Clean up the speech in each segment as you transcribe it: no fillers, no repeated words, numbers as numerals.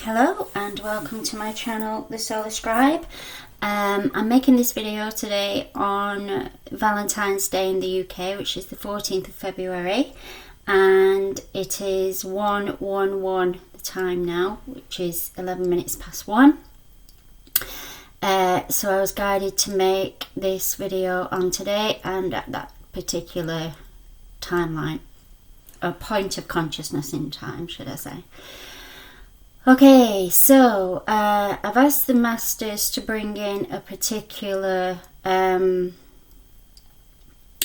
Hello and welcome to my channel, the Solar Scribe. I'm making this video today on Valentine's Day in the UK, which is the 14th of February, and it is 1:11 the time now, which is 11 minutes past 1. So I was guided to make this video on today and at that particular timeline, a point of consciousness in time, should I say. Okay, so I've asked the masters to bring in a particular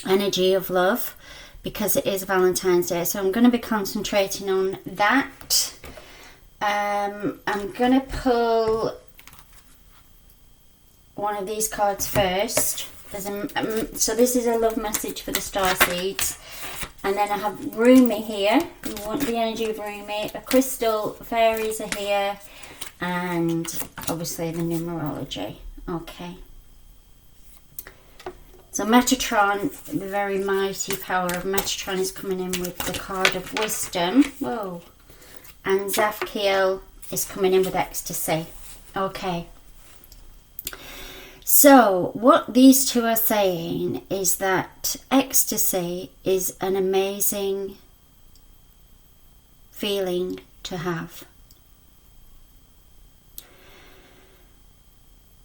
energy of love because it is Valentine's Day, so I'm going to be concentrating on that. I'm going to pull one of these cards first. So this is a love message for the star seeds. And then I have Rumi here. We want the energy of Rumi. The crystal fairies are here. And obviously the numerology. Okay. So Metatron, the very mighty power of Metatron is coming in with the card of wisdom. Whoa. And Zaphkiel is coming in with ecstasy. Okay. So what these two are saying is that ecstasy is an amazing feeling to have.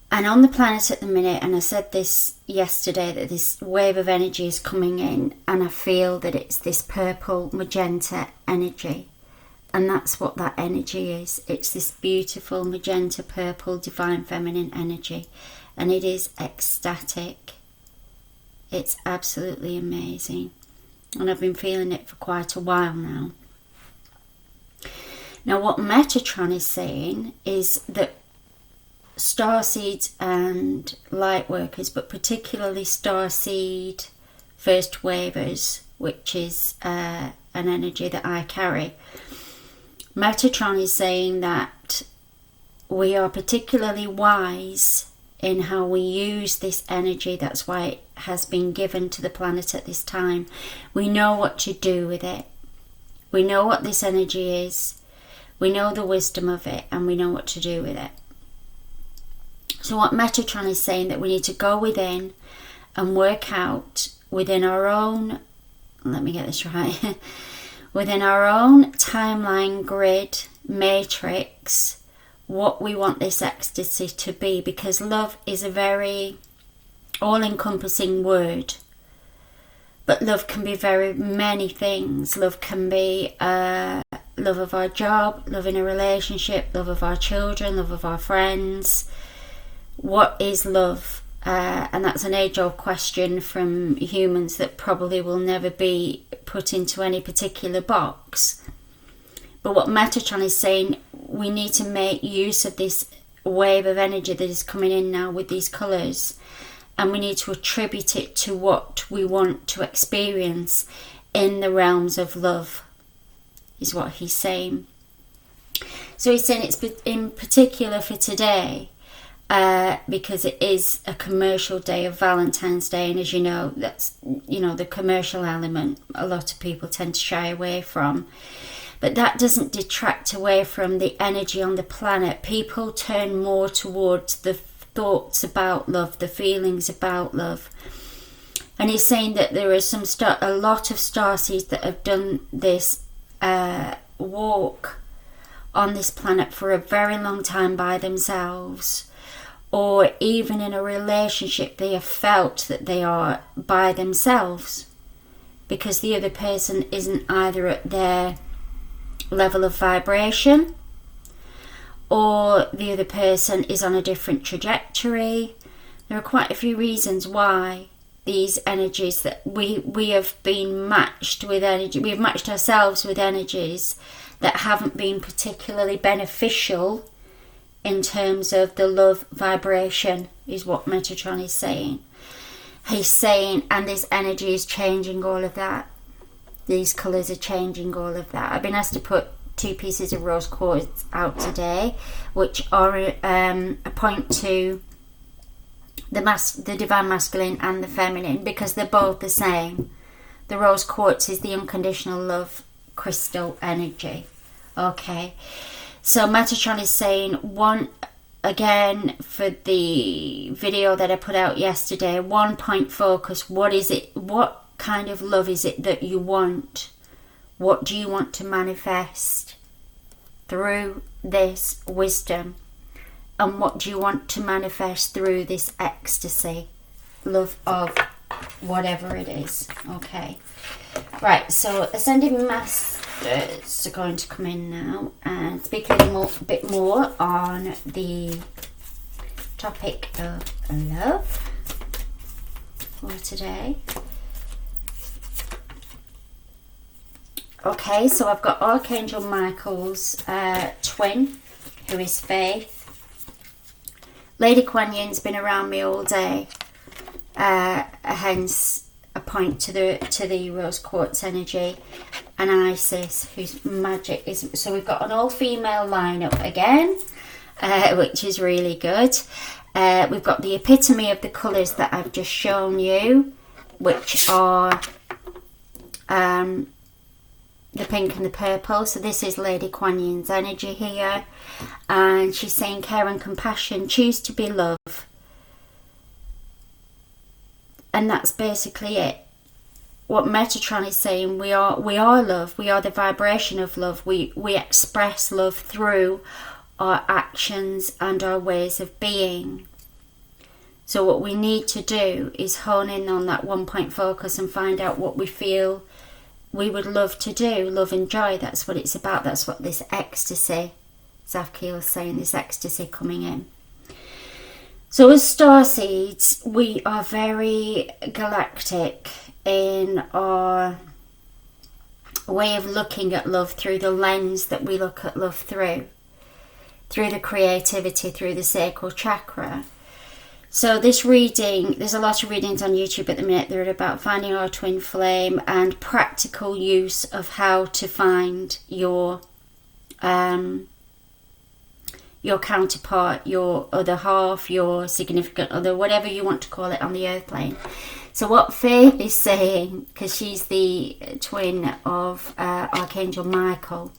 And on the planet at the minute, and I said this yesterday, that this wave of energy is coming in, and I feel that it's this purple magenta energy. And that's what that energy is. It's this beautiful magenta purple divine feminine energy. And it is ecstatic. It's absolutely amazing. And I've been feeling it for quite a while now. Now what Metatron is saying is that starseeds and light workers, but particularly starseed first wavers, which is an energy that I carry. Metatron is saying that we are particularly wise in how we use this energy. That's why it has been given to the planet at this time. We know what to do with it. We know what this energy is. We know the wisdom of it, and we know what to do with it. So what Metatron is saying, that we need to go within and work out within our own, let me get this right, within our own timeline, grid, matrix, what we want this ecstasy to be, because love is a very all-encompassing word. But love can be very many things. Love can be love of our job, love in a relationship, love of our children, love of our friends. What is love? And that's an age-old question from humans that probably will never be put into any particular box. But what Metatron is saying, we need to make use of this wave of energy that is coming in now with these colours, and we need to attribute it to what we want to experience in the realms of love, is what he's saying. So he's saying it's in particular for today, because it is a commercial day of Valentine's Day, and as you know, that's, you know, the commercial element a lot of people tend to shy away from. But that doesn't detract away from the energy on the planet. People turn more towards the thoughts about love, the feelings about love. And he's saying that there are a lot of starseeds that have done this walk on this planet for a very long time by themselves. Or even in a relationship, they have felt that they are by themselves because the other person isn't either at their level of vibration, or the other person is on a different trajectory. There are quite a few reasons why these energies that we have been matched with energy, we've matched ourselves with energies that haven't been particularly beneficial in terms of the love vibration, is what Metatron is saying. He's saying, and this energy is changing all of that. These colours are changing all of that. I've been asked to put 2 pieces of rose quartz out today, which are a point to the divine masculine and the feminine, because they're both the same. The rose quartz is the unconditional love crystal energy. Okay, So Metatron is saying, one, again, for the video that I put out yesterday, 1 point focus. What is it? What kind of love is it that you want? What do you want to manifest through this wisdom? And what do you want to manifest through this ecstasy? Love of whatever it is. Okay. Right, so Ascending Masters are going to come in now and speak a little bit more on the topic of love for today. Okay, so I've got Archangel Michael's twin, who is Faith. Lady Quan Yin's been around me all day, hence a point to the rose quartz energy, and Isis, whose magic is. So we've got an all-female lineup again, which is really good. We've got the epitome of the colours that I've just shown you, which are the pink and the purple. So this is Lady Quan Yin's energy here, and she's saying care and compassion, choose to be love. And that's basically it. What Metatron is saying, we are love. We are the vibration of love. We express love through our actions and our ways of being. So what we need to do is hone in on that 1 point focus and find out what we feel we would love to do. Love and joy, that's what it's about. That's what this ecstasy, Zaphkiel is saying, this ecstasy coming in. So as starseeds, we are very galactic in our way of looking at love, through the lens that we look at love through the creativity, through the sacral chakra. So this reading, there's a lot of readings on YouTube at the minute. They're about finding our twin flame and practical use of how to find your counterpart, your other half, your significant other, whatever you want to call it on the earth plane. So what Faith is saying, because she's the twin of Archangel Michael,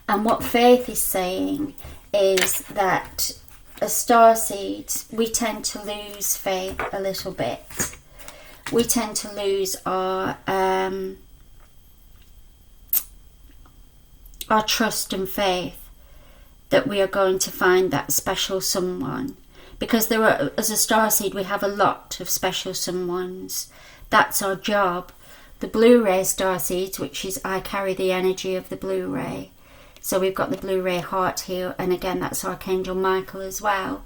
and what Faith is saying is that as starseeds, we tend to lose faith a little bit. We tend to lose our trust and faith that we are going to find that special someone, because there are, as a starseed, we have a lot of special someones. That's our job. The blue-ray starseeds, which is, I carry the energy of the blue-ray, so we've got the blue-ray heart here, and again that's Archangel Michael as well.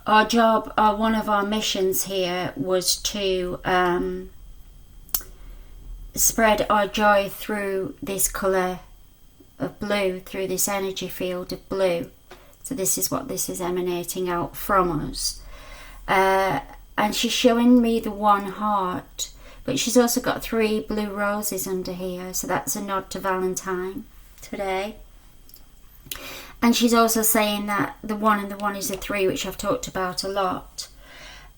Our job, one of our missions here was to spread our joy through this colour of blue, through this energy field of blue. So this is what this is emanating out from us. And she's showing me the one heart, but she's also got 3 blue roses under here, so that's a nod to Valentine today. And she's also saying that the 1 and the 1 is a 3, which I've talked about a lot.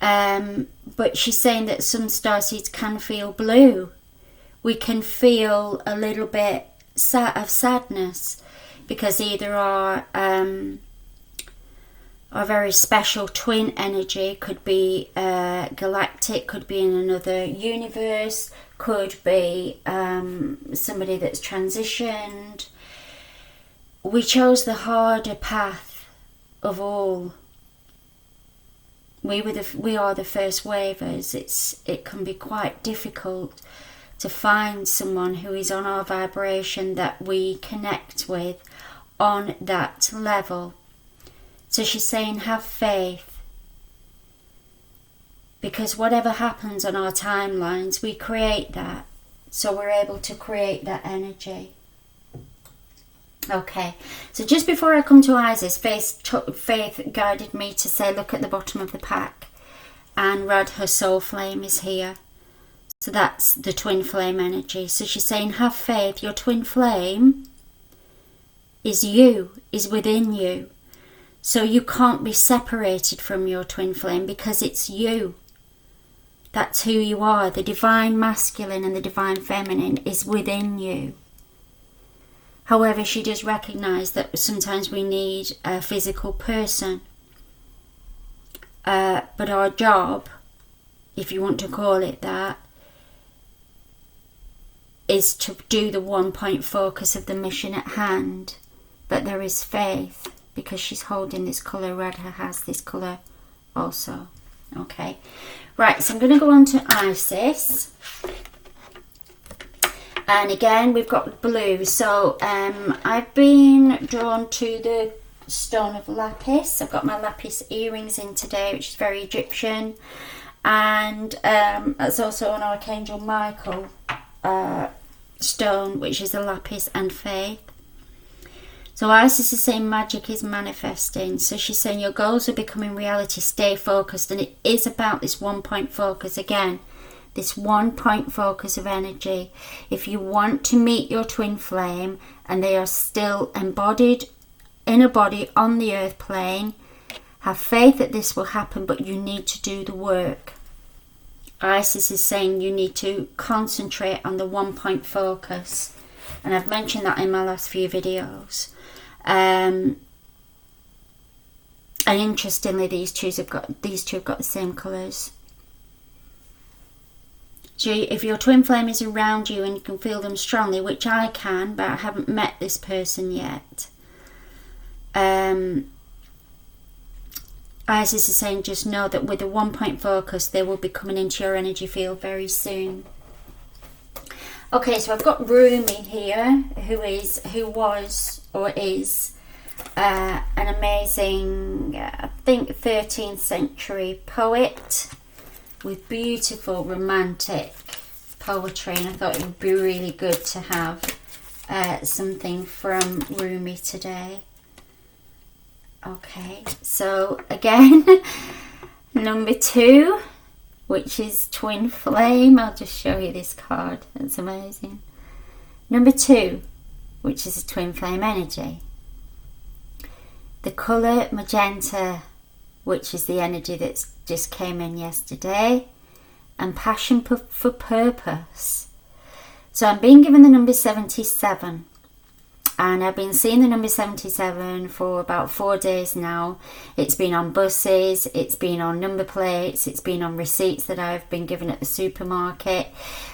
But she's saying that some starseeds can feel blue. We can feel a little bit of sadness, because either our very special twin energy could be galactic, could be in another universe, could be somebody that's transitioned. We chose the harder path of all. We are the first wavers. It can be quite difficult to find someone who is on our vibration that we connect with on that level. So she's saying have faith, because whatever happens on our timelines, we create that. So we're able to create that energy. Okay, so just before I come to Isis, Faith guided me to say look at the bottom of the pack, and Rad, her soul flame, is here. So that's the twin flame energy. So she's saying have faith, your twin flame is you, is within you. So you can't be separated from your twin flame, because it's you. That's who you are. The divine masculine and the divine feminine is within you. However, she does recognise that sometimes we need a physical person. But our job, if you want to call it that, is to do the 1 point focus of the mission at hand. But there is faith, because she's holding this colour. Radha has this colour also. Okay, right, so I'm going to go on to Isis. And again, we've got blue. So I've been drawn to the stone of lapis. I've got my lapis earrings in today, which is very Egyptian. And it's also an Archangel Michael stone, which is a lapis and faith. So Isis is saying magic is manifesting. So she's saying your goals are becoming reality. Stay focused. And it is about this 1 point focus. Again, this 1 point focus of energy. If you want to meet your twin flame and they are still embodied in a body on the earth plane, have faith that this will happen, but you need to do the work. Isis is saying you need to concentrate on the 1 point focus. And I've mentioned that in my last few videos. And interestingly, these two have got the same colours. So if your twin flame is around you and you can feel them strongly, which I can, but I haven't met this person yet. Isis is saying just know that with a 1 point focus, they will be coming into your energy field very soon. Okay, so I've got Rumi here, who was or is an amazing, I think 13th century poet with beautiful romantic poetry, and I thought it would be really good to have something from Rumi today. Okay, so again, number 2, which is twin flame. I'll just show you this card. It's amazing. Number 2, which is a twin flame energy. The colour magenta, which is the energy that just came in yesterday. And passion for purpose. So I'm being given the number 77. And I've been seeing the number 77 for about 4 days now. It's been on buses, it's been on number plates, it's been on receipts that I've been given at the supermarket.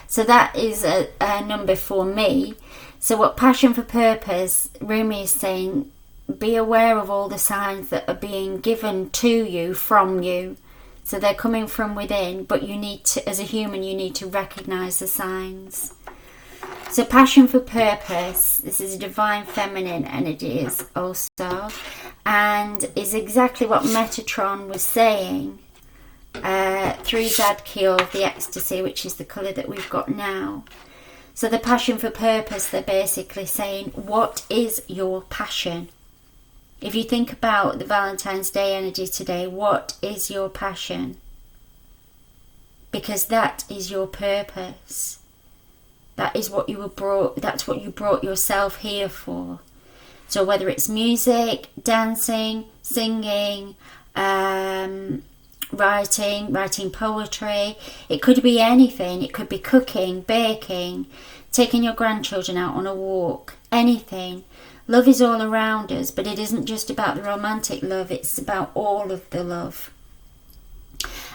So that is a number for me. So what passion for purpose, Rumi is saying, be aware of all the signs that are being given to you, from you. So they're coming from within, but you need to, as a human, you need to recognise the signs. So passion for purpose, this is a divine feminine energy also, and is exactly what Metatron was saying through Zaphkiel, the ecstasy, which is the colour that we've got now. So the passion for purpose, they're basically saying, what is your passion? If you think about the Valentine's Day energy today, what is your passion? Because that is your purpose. That is what you were brought, that's what you brought yourself here for. So whether it's music, dancing, singing, writing poetry, it could be anything. It could be cooking, baking, taking your grandchildren out on a walk, anything. Love is all around us, but it isn't just about the romantic love, it's about all of the love.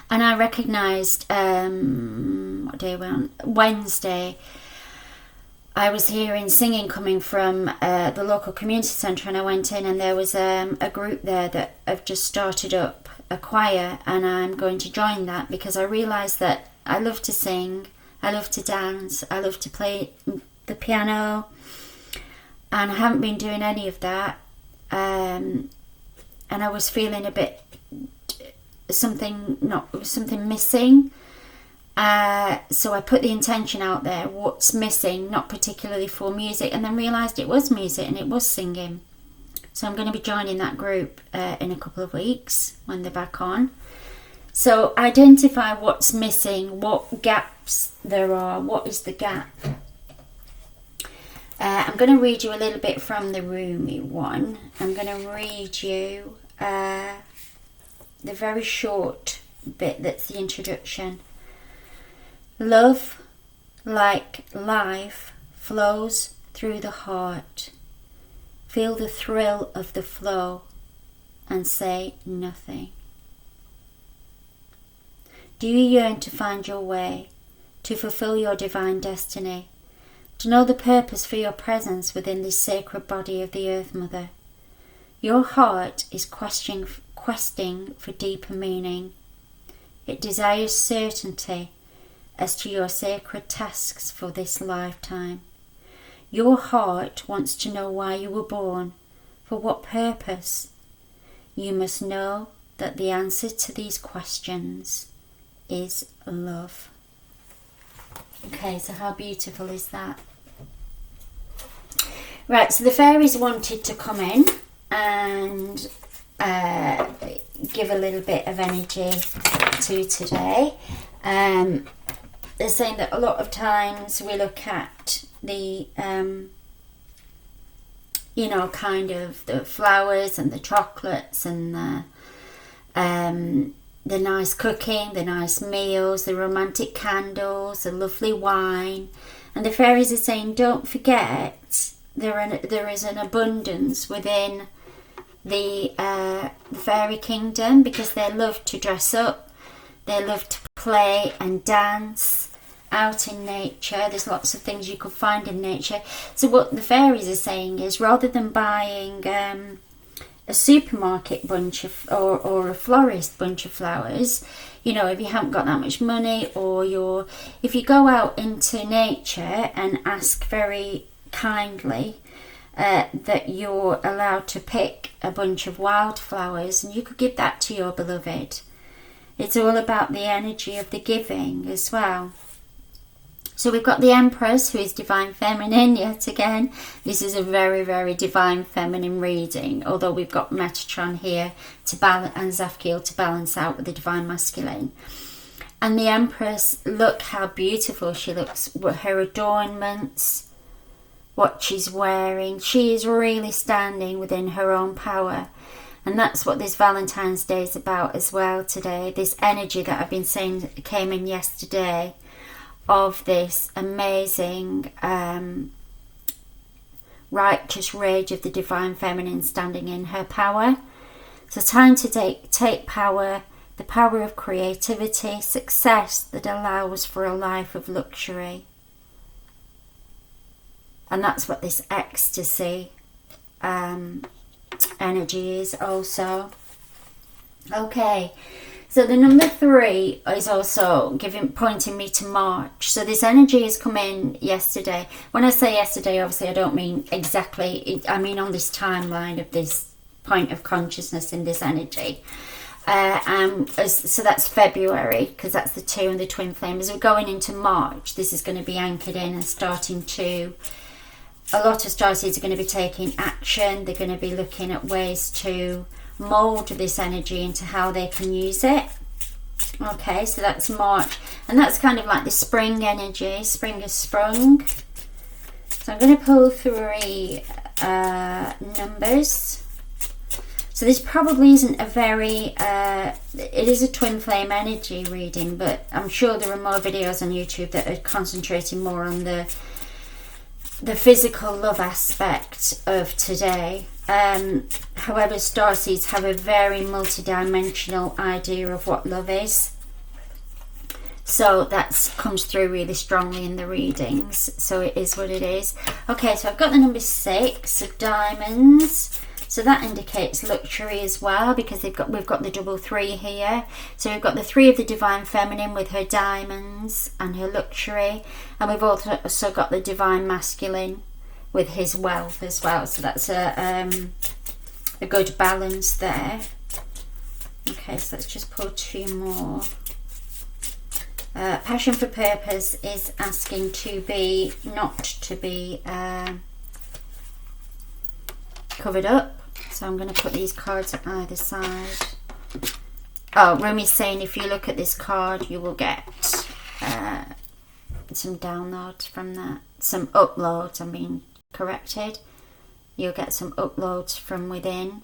And I recognised, what day we're on? Wednesday, I was hearing singing coming from the local community centre, and I went in and there was a group there that have just started up a choir, and I'm going to join that because I realised that I love to sing, I love to dance, I love to play the piano, and I haven't been doing any of that, and I was feeling a bit something missing. So I put the intention out there, what's missing, not particularly for music, and then realised it was music and it was singing. So I'm going to be joining that group in a couple of weeks when they're back on. So identify what's missing, what gaps there are, what is the gap. I'm going to read you a little bit from the Rumi one. I'm going to read you the very short bit that's the introduction. Love, like life, flows through the heart Feel the thrill of the flow and say nothing. Do you yearn to find your way, to fulfill your divine destiny, to know the purpose for your presence within this sacred body of the Earth Mother? Your heart is questing for deeper meaning. It desires certainty as to your sacred tasks for this lifetime. Your heart wants to know why you were born, for what purpose. You must know that the answer to these questions is love. Okay, so how beautiful is that? Right, so the fairies wanted to come in and give a little bit of energy to today. They're saying that a lot of times we look at the kind of the flowers and the chocolates and the nice cooking, the nice meals, the romantic candles, the lovely wine, and the fairies are saying, don't forget there is an abundance within the fairy kingdom, because they love to dress up, they love to play and dance out in nature. There's lots of things you could find in nature. So what the fairies are saying is, rather than buying a supermarket bunch of or a florist bunch of flowers, if you haven't got that much money, or if you go out into nature and ask very kindly that you're allowed to pick a bunch of wildflowers, and you could give that to your beloved. It's all about the energy of the giving as well. So we've got the Empress, who is Divine Feminine yet again. This is a very, very Divine Feminine reading, although we've got Metatron here to balance, and Zaphkiel to balance out with the Divine Masculine. And the Empress, look how beautiful she looks, her adornments, what she's wearing. She is really standing within her own power. And that's what this Valentine's Day is about as well today. This energy that I've been saying came in yesterday, of this amazing righteous rage of the Divine Feminine standing in her power. So time to take power, the power of creativity, success that allows for a life of luxury. And that's what this ecstasy energy is also. Okay. So the number 3 is also pointing me to March. So this energy has come in yesterday. When I say yesterday, obviously I don't mean exactly. I mean on this timeline of this point of consciousness in this energy. So that's February, because that's the 2 and the twin flame. As we're going into March, this is going to be anchored in and starting to. A lot of starseeds are going to be taking action. They're going to be looking at ways to mold this energy into how they can use it. Okay, so that's March, and that's kind of like the spring energy. Spring has sprung. So I'm going to pull 3 numbers. So this probably isn't a very it is a twin flame energy reading, but I'm sure there are more videos on YouTube that are concentrating more on the physical love aspect of today. However, starseeds have a very multidimensional idea of what love is. So that comes through really strongly in the readings. So it is what it is. Okay, so I've got the number 6 of diamonds. So that indicates luxury as well, because we've got the double 3 here. So we've got the 3 of the Divine Feminine with her diamonds and her luxury. And we've also got the Divine Masculine with his wealth as well. So that's a good balance there. Okay, so let's just pull 2 more. Passion for Purpose is asking not to be covered up. So I'm going to put these cards at either side. Oh, Rumi's saying if you look at this card, you will get some downloads from that. Some uploads, I'm being corrected. You'll get some uploads from within.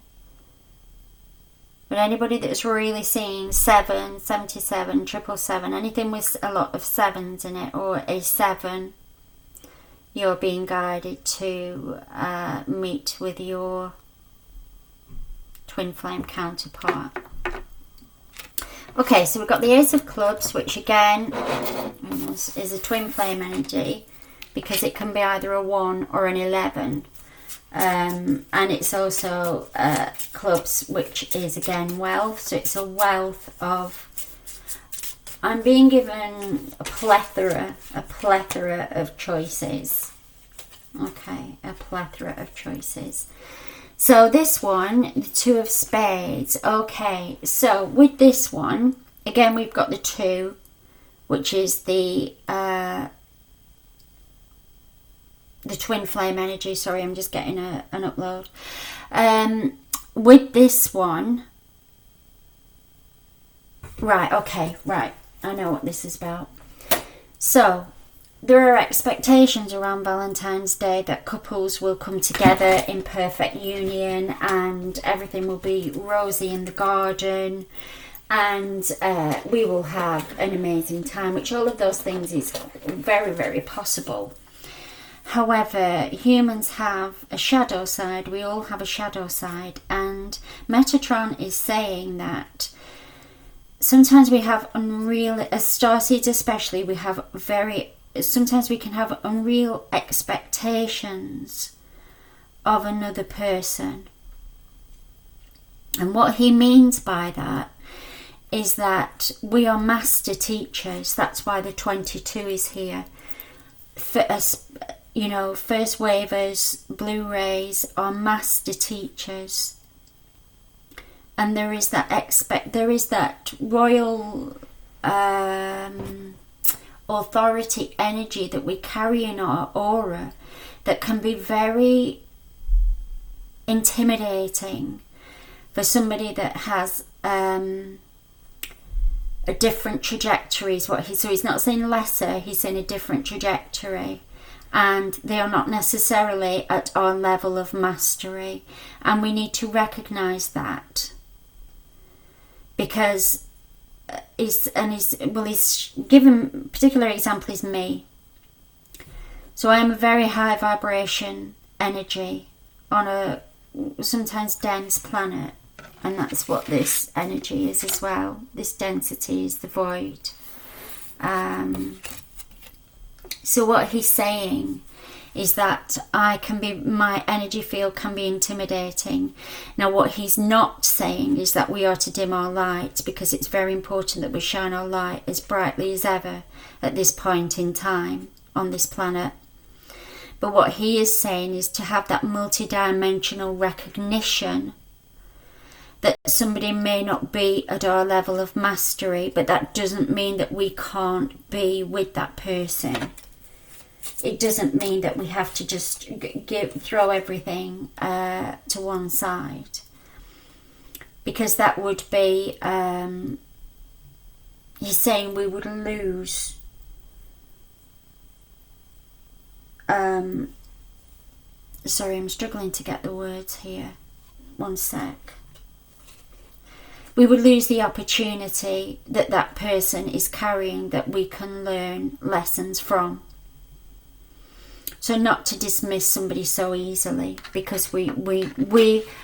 But anybody that's really seeing 7, 77, 777, anything with a lot of 7s in it, or a 7, you're being guided to meet with your twin flame counterpart. Okay, so we've got the Ace of Clubs, which again is a twin flame energy, because it can be either a 1 or an 11. And it's also clubs, which is again wealth. So it's a wealth of, I'm being given a plethora of choices. Okay, a plethora of choices. So this one, the 2 of Spades. Okay, so with this one, again we've got the 2, which is the twin flame energy. Sorry, I'm just getting an upload. With this one, right, okay, right, I know what this is about. So there are expectations around Valentine's Day that couples will come together in perfect union and everything will be rosy in the garden, and we will have an amazing time, which all of those things is very, very possible. However, humans have a shadow side. We all have a shadow side, and Metatron is saying that sometimes we have unreal, as starseeds especially, sometimes we can have unreal expectations of another person. And what he means by that is that we are master teachers. That's why the 22 is here. For us, you know, first wavers, Blu-rays are master teachers. And there is that royal authority energy that we carry in our aura that can be very intimidating for somebody that has a different trajectory. So he's not saying lesser, he's saying a different trajectory, and they are not necessarily at our level of mastery, and we need to recognize that, because he's given particular example is me. So I am a very high vibration energy on a sometimes dense planet, and that's what this energy is as well. This density is the void. So what he's saying is that my energy field can be intimidating. Now what he's not saying is that we are to dim our light, because it's very important that we shine our light as brightly as ever at this point in time on this planet. But what he is saying is to have that multi-dimensional recognition that somebody may not be at our level of mastery, but that doesn't mean that we can't be with that person. It doesn't mean that we have to just throw everything to one side, because that would be, he's saying we would lose sorry, I'm struggling to get the words here. One sec. We would lose the opportunity that person is carrying, that we can learn lessons from. So not to dismiss somebody so easily, because we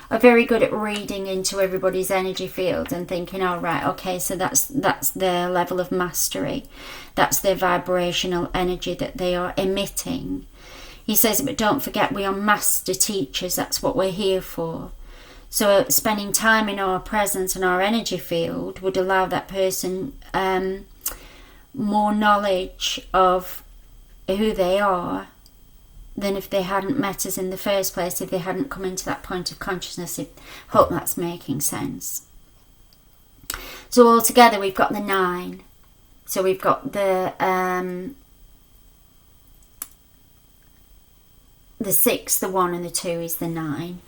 are very good at reading into everybody's energy field and thinking, oh right, okay, so that's their level of mastery, that's their vibrational energy that they are emitting. He says, but don't forget, we are master teachers. That's what we're here for. So spending time in our presence and our energy field would allow that person more knowledge of who they are than if they hadn't met us in the first place, if they hadn't come into that point of consciousness. I hope that's making sense. So altogether we've got the 9. So we've got the 6, the 1 and the 2 is the 9.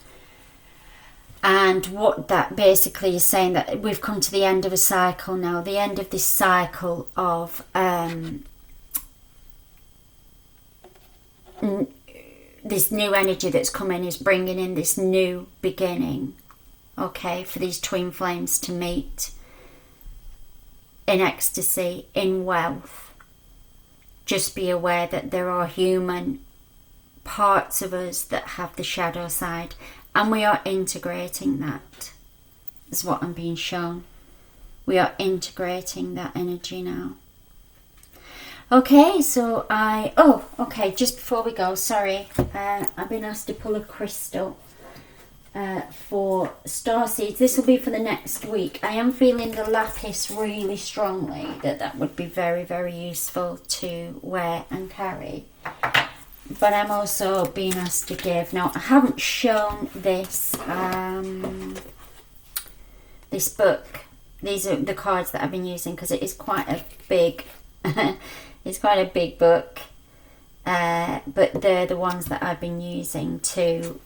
And what that basically is saying, that we've come to the end of a cycle now, the end of this cycle of this new energy that's coming is bringing in this new beginning, okay, for these twin flames to meet in ecstasy, in wealth. Just be aware that there are human parts of us that have the shadow side, and we are integrating that, is what I'm being shown. We are integrating that energy now. Okay, so okay, just before we go, sorry, I've been asked to pull a crystal for starseeds. This will be for the next week. I am feeling the lapis really strongly, that would be very, very useful to wear and carry. But I'm also being asked to give. Now, I haven't shown this this book. These are the cards that I've been using because it is quite a big it's quite a big book. But they're the ones that I've been using to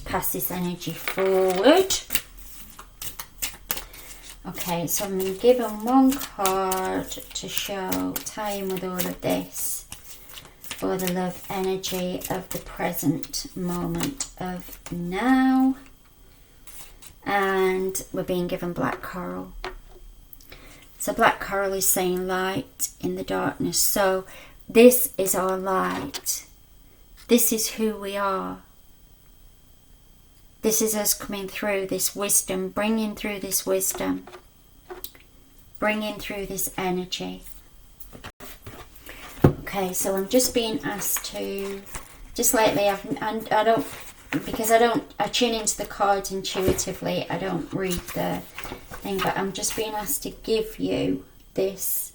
pass this energy forward. Okay, so I'm going to give them one card to show, tie in with all of this, for the love energy of the present moment of now. And we're being given black coral. So black coral is saying light in the darkness. So this is our light. This is who we are. This is us coming through this wisdom, bringing through this wisdom, bringing through this energy. Okay, so I'm just being asked to, just lately I tune into the cards intuitively, I don't read the thing, but I'm just being asked to give you this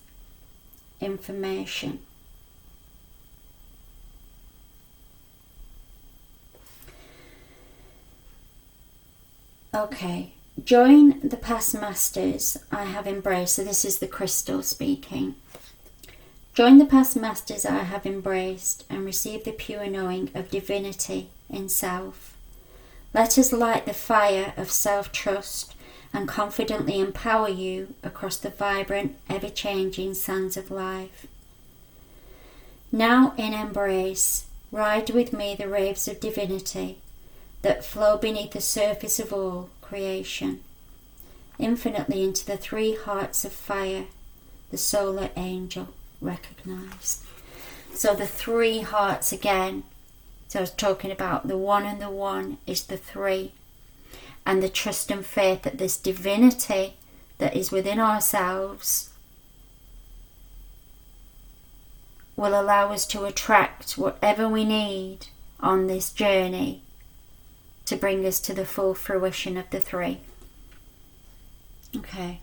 information. Okay, join the past masters I have embraced. So this is the crystal speaking. Join the past masters I have embraced and receive the pure knowing of divinity in self. Let us light the fire of self-trust and confidently empower you across the vibrant, ever-changing sands of life. Now in embrace, ride with me the waves of divinity that flow beneath the surface of all creation, infinitely into the three hearts of fire, the solar angel recognized. So the three hearts again. So I was talking about the one, and the one is the three. And the trust and faith that this divinity that is within ourselves will allow us to attract whatever we need on this journey to bring us to the full fruition of the three. Okay.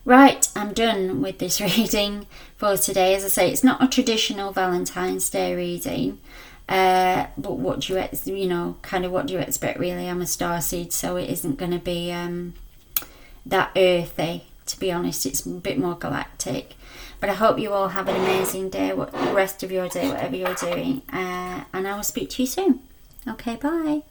Right, I'm done with this reading for today. As I say, it's not a traditional Valentine's Day reading, but what do what do you expect really? I'm a starseed, so it isn't going to be that earthy, to be honest. It's a bit more galactic. But I hope you all have an amazing day, the rest of your day, whatever you're doing, and I will speak to you soon. Okay, bye.